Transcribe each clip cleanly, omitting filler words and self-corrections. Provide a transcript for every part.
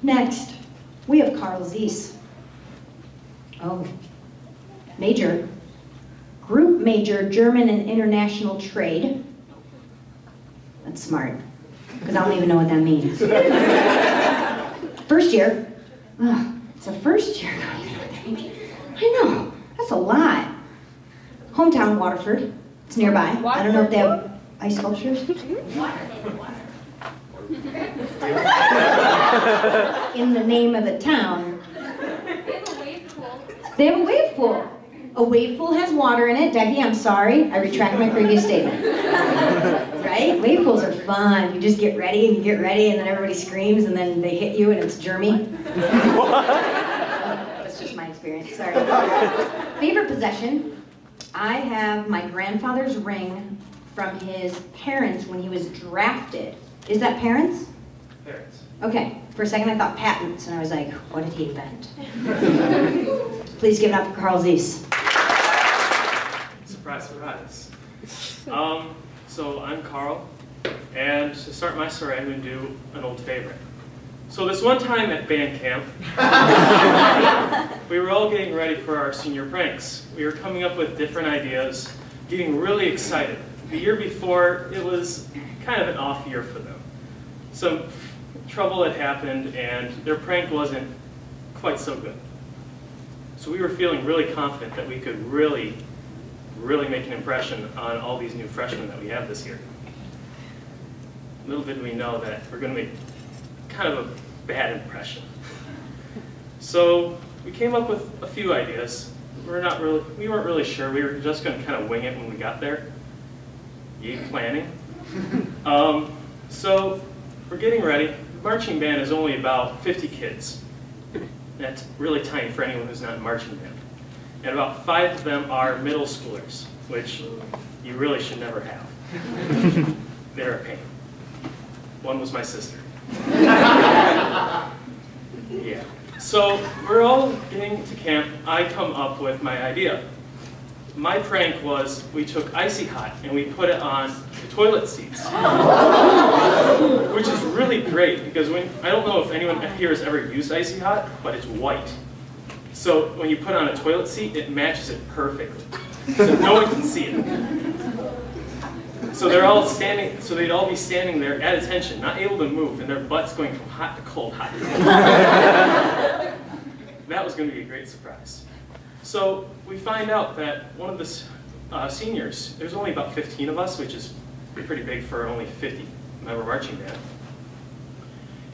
Next, we have Carl Zeiss. Oh, major. Group major, German and International Trade. That's smart, because I don't even know what that means. First year. Ugh, it's a first year. I know, that's a lot. Hometown, Waterford. It's nearby. I don't know if they have ice sculptures. In the name of the town. They have a wave pool. They have a wave pool. A wave pool has water in it. Debbie, I'm sorry. I retract my previous statement. Right? Wave pools are fun. You just get ready and you get ready and then everybody screams and then they hit you and it's germy. That's just my experience. Sorry. Favorite possession? I have my grandfather's ring from his parents when he was drafted. Is that parents? Parents. Okay. For a second I thought patents and I was like, what did he invent? Please give it up for Carl Zeiss. Surprise, surprise. So I'm Carl, and to start my story, I'm going to do an old favorite. So this one time at band camp, we were all getting ready for our senior pranks. We were coming up with different ideas, getting really excited. The year before, it was kind of an off year for them. Some trouble had happened, and their prank wasn't quite so good. So we were feeling really confident that we could really make an impression on all these new freshmen that we have this year. Little did we know that we're going to make kind of a bad impression. So we came up with a few ideas. We weren't really sure. We were just going to kind of wing it when we got there. Yay, planning. So we're getting ready. The marching band is only about 50 kids. That's really tiny for anyone who's not in marching band. And about 5 of them are middle schoolers, which you really should never have. They're a pain. One was my sister. Yeah. So we're all getting to camp. I come up with my idea. My prank was we took Icy Hot and we put it on the toilet seats. Which is really great because I don't know if anyone here has ever used Icy Hot, but it's white. So when you put it on a toilet seat, it matches it perfectly. So no one can see it. So they're all standing, so they'd all be standing there at attention, not able to move, and their butts going from hot to cold, hot to cold. That was going to be a great surprise. So we find out that one of the seniors, there's only about 15 of us, which is pretty big for only 50-member marching band.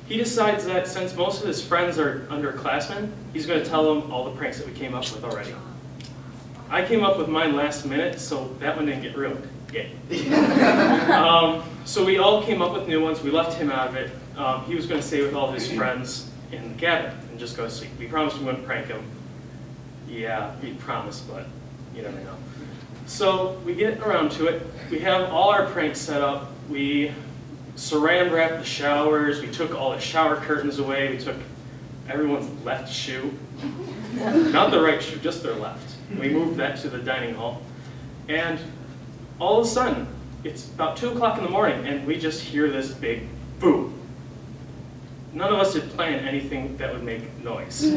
He decides that since most of his friends are underclassmen, he's going to tell them all the pranks that we came up with already. I came up with mine last minute, so that one didn't get ruined. Yay. So we all came up with new ones. We left him out of it. He was going to stay with all his friends in the cabin and just go to sleep. We promised we wouldn't prank him. Yeah, we promised, but you never know. So we get around to it. We have all our pranks set up. We saran wrapped the showers. We took all the shower curtains away. We took everyone's left shoe. Not the right shoe, just their left. We moved that to the dining hall. And all of a sudden, it's about 2 o'clock in the morning, and we just hear this big boom. None of us had planned anything that would make noise.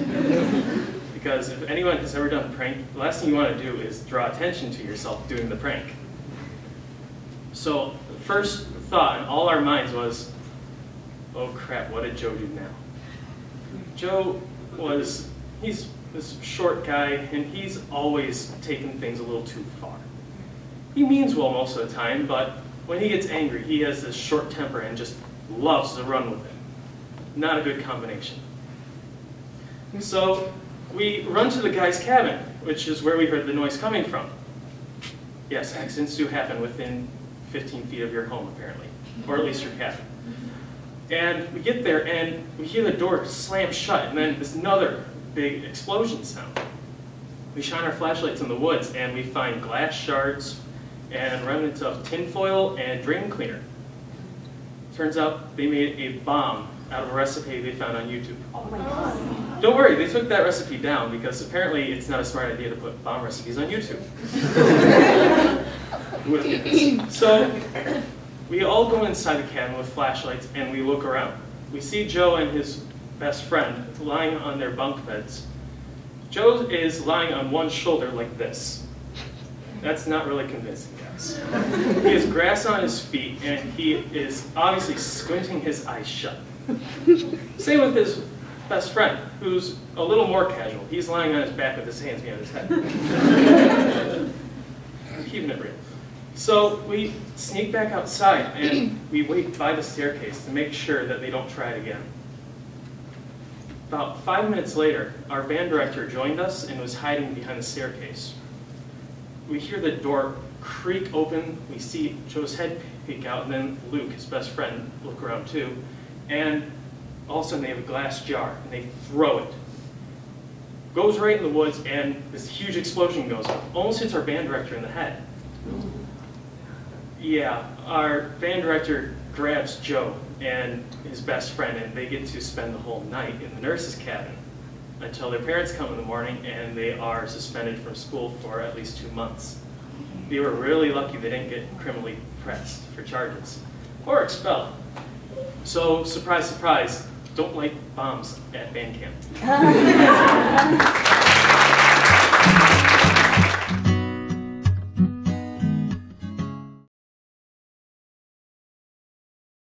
Because if anyone has ever done a prank, the last thing you want to do is draw attention to yourself doing the prank. So the first thought in all our minds was, oh crap, what did Joe do now? Joe he's this short guy, and he's always taken things a little too far. He means well most of the time, but when he gets angry, he has this short temper and just loves to run with it. Not a good combination. So we run to the guy's cabin, which is where we heard the noise coming from. Yes, accidents do happen within 15 feet of your home, apparently, or at least your cabin. And we get there, and we hear the door slam shut, and then this another big explosion sound. We shine our flashlights in the woods, and we find glass shards and remnants of tinfoil and drain cleaner. Turns out they made a bomb out of a recipe they found on YouTube. Oh my God. Don't worry, they took that recipe down because apparently it's not a smart idea to put bomb recipes on YouTube. So we all go inside the cabin with flashlights and we look around. We see Joe and his best friend lying on their bunk beds. Joe is lying on one shoulder like this. That's not really convincing, guys. He has grass on his feet, and he is obviously squinting his eyes shut. Same with his best friend, who's a little more casual. He's lying on his back with his hands behind his head. Keeping it real. So we sneak back outside, and we wait by the staircase to make sure that they don't try it again. About 5 minutes later, our band director joined us and was hiding behind the staircase. We hear the door creak open, we see Joe's head peek out, and then Luke, his best friend, look around too, and all of a sudden they have a glass jar, and they throw it. Goes right in the woods, and this huge explosion goes off. Almost hits our band director in the head. Yeah, our band director grabs Joe and his best friend, and they get to spend the whole night in the nurse's cabin until their parents come in the morning, and they are suspended from school for at least 2 months. We were really lucky they didn't get criminally pressed for charges or expelled. So, surprise, surprise, don't light bombs at band camp.